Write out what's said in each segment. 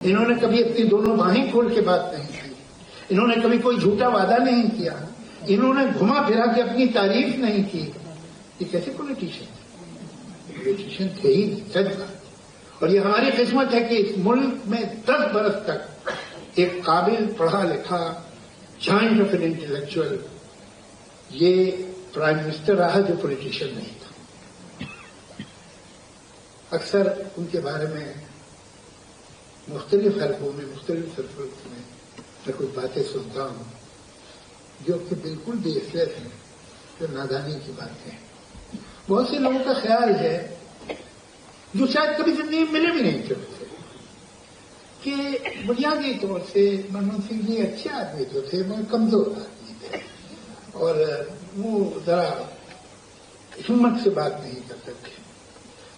انہوں نے کبھی اپنی دونوں باہیں کھول کے بات نہیں کی، انہوں نے کبھی کوئی جھوٹا وعدہ نہیں کیا، انہوں نے گھما پھرا کے اپنی تعریف نہیں کی. یہ کیسے پولیٹیشین تھے ہی نہیں، سچ بات. اور یہ ہماری قسمت ہے کہ اس ملک میں 10 برس تک ایک قابل پڑھا لکھا جائنٹ آف این انٹلیکچوئل یہ پرائم منسٹر رہا جو پولیٹیشین نہیں تھا. اکثر ان کے بارے میں مختلف حلقوں میں مختلف سرفرقوں میں کچھ باتیں سنتا ہوں جو کہ بالکل بیس لیس ہیں، جو نادانی کی باتیں ہیں. بہت سے لوگوں کا خیال ہے جو شاید کبھی زندگی میں ملے بھی نہیں کرتے کہ بنیادی طور سے منموہن سنگھ جی اچھے آدمی جو تھے مگر کمزور آدمی تھے اور وہ ذرا ہمت سے بات نہیں کر سکتے،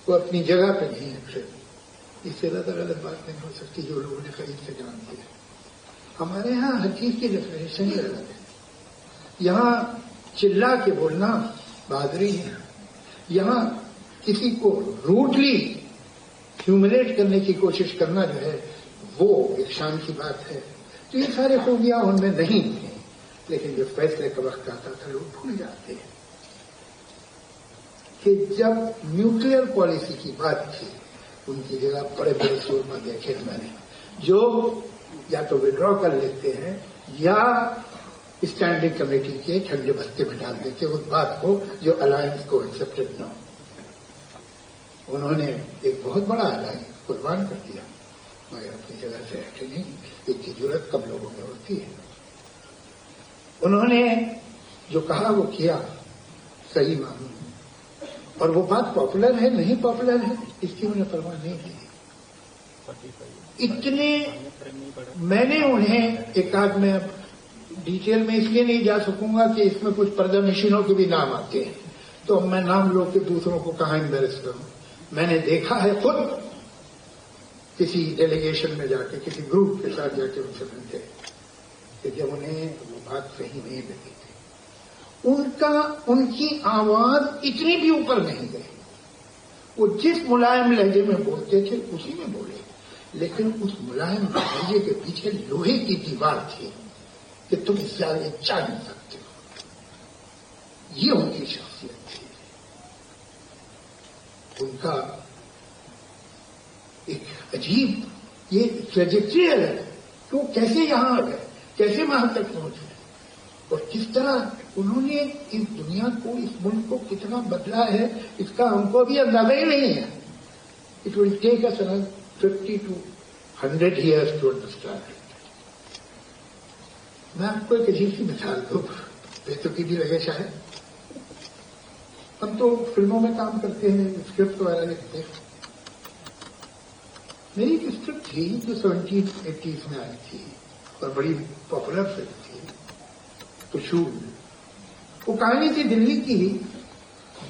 وہ اپنی جگہ پہ نہیں ہے. اس سے زیادہ غلط بات نہیں ہو سکتی جو لوگوں نے قریب سے جانتے ہیں. ہمارے یہاں ہر چیز کی ڈیفینیشن ہی الگ ہے. یہاں چلا کے بولنا بہادری ہے، یہاں کسی کو روٹلی ہیوملیٹ کرنے کی کوشش کرنا جو ہے وہ ایک شان کی بات ہے. تو یہ سارے خوبیاں ان میں نہیں ہیں، لیکن جب فیصلے کا وقت آتا تھا لوگ بھول جاتے ہیں کہ جب نیوکلیئر پالیسی کی بات تھی ان کی جگہ بڑے بڑے سورما دیکھے میں نے جو یا تو وڈرا کر لیتے ہیں یا اسٹینڈنگ کمیٹی کے ٹھنڈے بستے میں ڈال دیتے اس بات کو جو الائنس کو ایکسپٹڈ نہ ہو. انہوں نے ایک بہت بڑا الائنس قربان کر دیا مگر اپنی جگہ سے ہٹے نہیں. اس کی ضرورت کم لوگوں میں ہوتی ہے. انہوں نے جو کہا وہ کیا، صحیح معلوم اور وہ بات پاپولر ہے نہیں پاپولر ہے اس کی انہیں پرواہ نہیں کی. اتنے میں نے انہیں ایک آدھ میں ڈیٹیل میں اس لیے نہیں جا سکوں گا کہ اس میں کچھ پردہ نشینوں کے بھی نام آتے ہیں تو میں نام لو کے دوسروں کو کہاں امبیرس کروں. میں نے دیکھا ہے خود کسی ڈیلیگیشن میں جا کے کسی گروپ کے ساتھ جا کے ان سے ملتے کہ جب انہیں وہ بات صحیح نہیں لگی تھی ان کی آواز اتنی بھی اوپر نہیں گئی. وہ جس ملائم لہجے میں بولتے تھے اسی میں بولے، لیکن اس ملائم لہجے کے پیچھے لوہے کی دیوار تھی کہ تم اس سے آگے جا نہیں سکتے ہو. یہ ان کی شخصیت تھی. ان کا ایک عجیب یہ ٹریجیکٹری ہے کہ وہ کیسے یہاں آ گئے، کیسے وہاں تک پہنچے اور کس طرح انہوں نے اس دنیا کو اس ملک کو کتنا بدلا ہے اس کا ہم کو ابھی اندازہ ہی نہیں ہے. It will take us around 50 to 100 years to understand it. میں آپ کو ایک عجیب سی مثال دوں، بےتکی بھی لگے شاید. ہم تو فلموں میں کام کرتے ہیں، اسکرپٹ وغیرہ لکھتے ہیں. میری ایک اسکرپٹ تھی جو 70s میں آئی تھی اور بڑی پاپولر فلم تھی کشور. وہ کہانی تھی دلی کی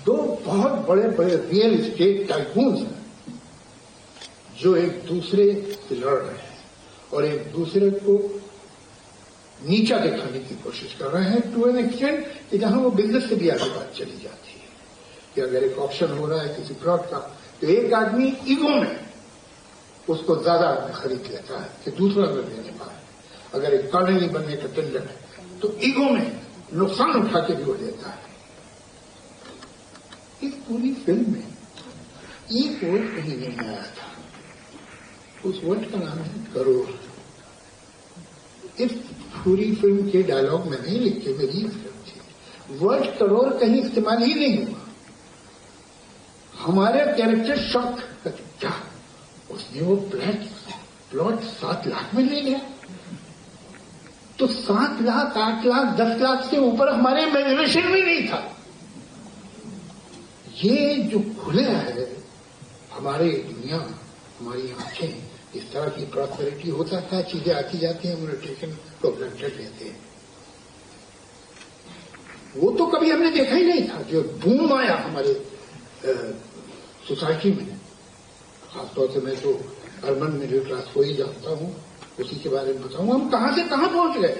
2 بہت بڑے بڑے ریئل اسٹیٹ ٹائکونز ہیں جو ایک دوسرے سے لڑ رہے ہیں اور ایک دوسرے کو نیچا دکھانے کی کوشش کر رہے ہیں ٹو این ایکسٹینٹ کہ جہاں وہ بزنس سے بھی آگے بات چلی جاتی ہے کہ اگر ایک آپشن ہو رہا ہے کسی پلاٹ کا تو ایک آدمی ایگو میں اس کو زیادہ خرید لیتا ہے کہ دوسرا نہ لینے پائے. اگر ایک کالونی بننے کا ٹینڈر ہے تو ایگو میں نقصان اٹھا کے بھی وہ دیتا ہے. اس پوری فلم میں ایک ورڈ کہیں نہیں آیا تھا. اس ورڈ کا نام ہے کروڑ. اس پوری فلم کے ڈائلاگ میں نہیں لکھے، میری فلم تھی. ورڈ کروڑ کہیں استعمال ہی نہیں ہوا. ہمارا کیریکٹر شاک کیا اس نے وہ پلاٹ 7 لاکھ میں لے لیا تو 7 لاکھ 8 لاکھ 10 لاکھ سے اوپر ہمارے امیجنیشن میں نہیں تھا. یہ جو کھلیا ہے ہماری دنیا، ہماری آنکھیں، اس طرح کی پراسپیرٹی ہوتا ہے، چیزیں آتی جاتی ہیں، انویٹیشن کو گرانٹیڈ لیتے ہیں. وہ تو کبھی ہم نے دیکھا ہی نہیں تھا. جو بوم آیا ہمارے سوسائٹی میں، خاص طور سے میں تو اربن مڈل کلاس کو ہی جانتا ہوں، اسی کے بارے میں بتاؤں ہم کہاں سے کہاں پہنچ گئے.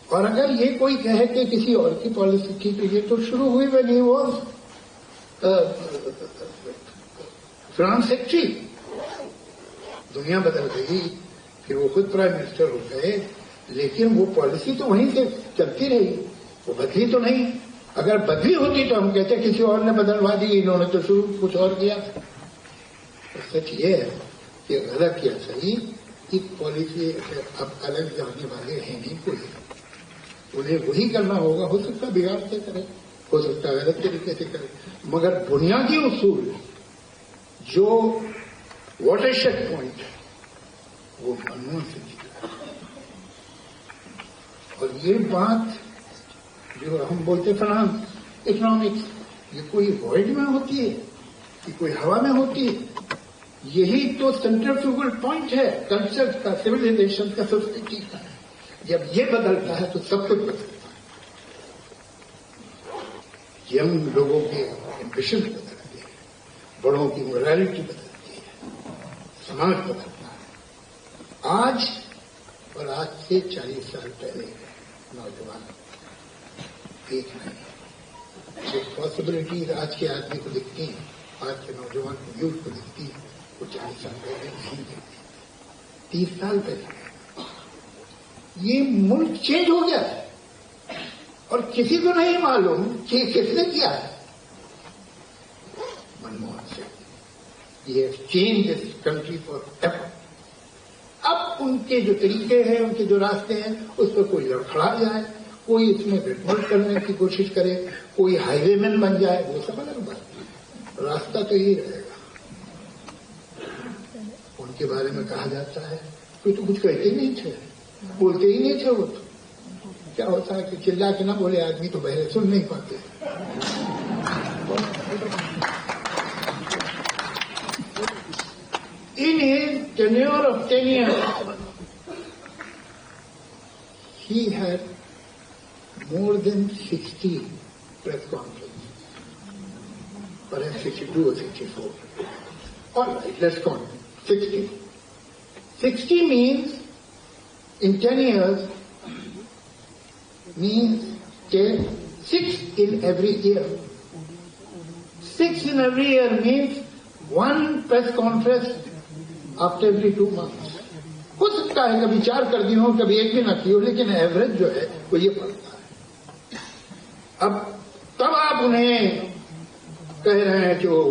اور اگر یہ کوئی کہے کہ کسی اور کی پالیسی تھی تو یہ تو شروع ہوئی when he was France secretary. دنیا بدل گئی، پھر وہ خود پرائم منسٹر ہو گئے، لیکن وہ پالیسی تو وہیں سے چلتی رہی، وہ بدلی تو نہیں. اگر بدلی ہوتی تو ہم کہتے کسی اور نے بدلوا دی، انہوں نے تو شروع کچھ اور کیا. سچ یہ ہے کہ غلط یا صحیح ایک پالیسی اب الگ جانے والے ہیں نہیں کوئی، انہیں وہی کرنا ہوگا. ہو سکتا بگاڑ سے کرے، ہو سکتا غلط طریقے سے کرے، مگر بنیادی اصول جو واٹر شیڈ پوائنٹ ہے وہ منموہن سنگھ جی کا. اور یہ بات جو ہم بولتے فنانس اکنامکس، یہ کوئی وائڈ میں ہوتی ہے کہ کوئی ہوا میں ہوتی ہے؟ یہی تو سینٹریفیوگل پوائنٹ ہے کلچر کا، سویلائزیشن کا، سوسائٹی کا. جب یہ بدلتا ہے تو سب کچھ بدلتا ہے. ینگ لوگوں کے ایمبیشن بدلتے ہیں، بڑوں کی مورالٹی بدلتی ہے، سماج بدلتا ہے. آج اور آج سے 40 سال پہلے نوجوان ایک نہیں. ایک پاسبلٹیز آج کے آدمی کو دکھتی ہیں، آج کے نوجوان کو، یوتھ کو دکھتی ہے، وہ 40 سال پہلے نہیں دکھتی. 30 سال پہلے یہ ملک چینج ہو گیا ہے اور کسی کو نہیں معلوم کہ کس نے کیا ہے. منموہن سنگھ یہ change this country for ever. اب ان کے جو طریقے ہیں، ان کے جو راستے ہیں، اس پہ کوئی لڑکھڑا جائے، کوئی اس میں ریٹمنٹ کرنے کی کوشش کرے، کوئی ہائی وے مین بن جائے، وہ سب الگ بات ہے. راستہ تو یہی رہے گا. ان کے بارے میں کہا جاتا ہے کوئی تو کچھ کہتے ہی نہیں تھے، بولتے ہی نہیں تھے. وہ تو کیا ہوتا ہے کہ چلا کے نہ بولے آدمی تو بہرے سن نہیں پاتے. In his tenure of 10 years, he had more than 60 press conferences, perhaps 62 or 64. All right, let's count 60. 60 means, in 10 years, means 10, 6 in every year. 6 in every year means one press conference after every 2 months. ہو سکتا ہے کبھی 4 کر دی ہوں، کبھی 1 بھی نہ کی ہو، لیکن ایوریج جو ہے وہ یہ پڑتا ہے. اب تب آپ انہیں کہہ رہے ہیں کہ وہ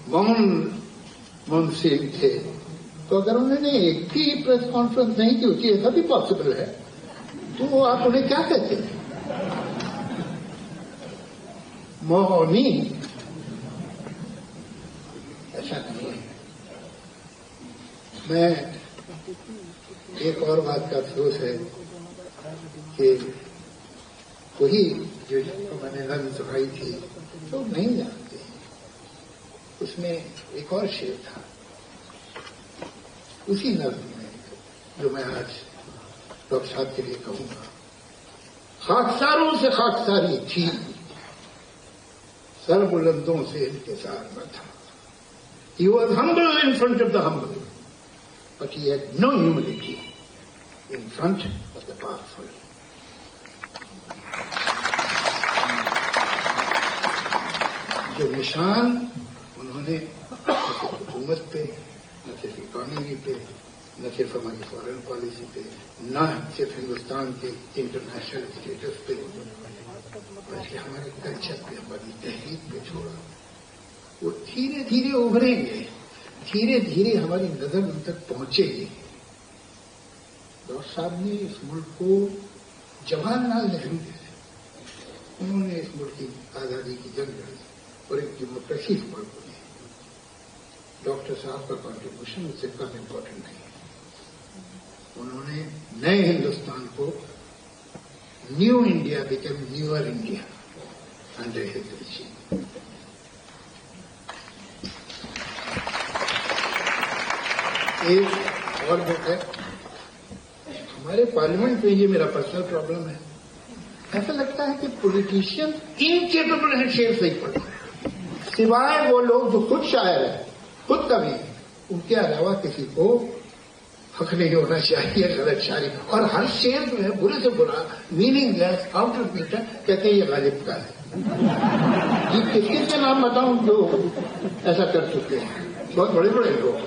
منموہن سنگھ تھے، تو اگر انہوں نے ایک بھی پریس کانفرنس نہیں کی ہوتی، ایسا بھی پاسبل ہے، تو آپ انہیں کیا کہتے ہیں؟ موہنی؟ ایسا نہیں ہے. میں ایک اور بات کا افسوس ہے کہ وہی جو میں نے نظم سکھائی تھی تو نہیں جانتے. اس میں ایک اور شعر تھا اسی نظم میں جو میں آج ڈاکٹر صاحب کے لیے کہوں گا. خاکساروں سے خاکساری تھی، سر بلندوں سے انکسار نہ تھا. He was humble in front of the humble, but he had no humility in front of the powerful. جو نشان انہوں نے نہ صرف حکومت پہ، نہ صرف اکانومی پہ، نہ صرف ہماری فارن پالیسی پہ، نہ صرف ہندوستان کے انٹرنیشنل اسٹیٹس پہ، بلکہ ہمارے کلچر پہ، ہماری تحریک پہ چھوڑا، وہ دھیرے دھیرے ابھریں گے، دھیرے دھیرے ہماری نظر ان تک پہنچے گی. ڈاکٹر صاحب نے اس ملک کو جواہر لال نہرو جیسے انہوں نے اس ملک کی آزادی کی جنگ لڑی اور ایک ڈیموکریسی اس ملک کو دی. ڈاکٹر صاحب کا کنٹریبیوشن اس سے کم امپورٹنٹ نہیں ہے. انہوں نے نئے ہندوستان کو، new India become never India under his regime. ایک اور بات ہے، ہمارے پارلیمنٹ میں یہ میرا پرسنل پرابلم ہے، ایسا لگتا ہے کہ پولیٹیشین انکیپیبل ہیں شعر صحیح پڑھنے، سوائے وہ لوگ جو خود شاعر ہیں، خود کبھی، ان کے علاوہ کسی کو حق نہیں ہونا چاہیے غلط شاعری. اور ہر شعر جو ہے برے سے برا، meaning less, out of matter, کہتے ہیں یہ غالب کا ہے. یہ کس کس کے نام بتاؤں جو ایسا کر چکے ہیں؟ بہت بڑے بڑے لوگ.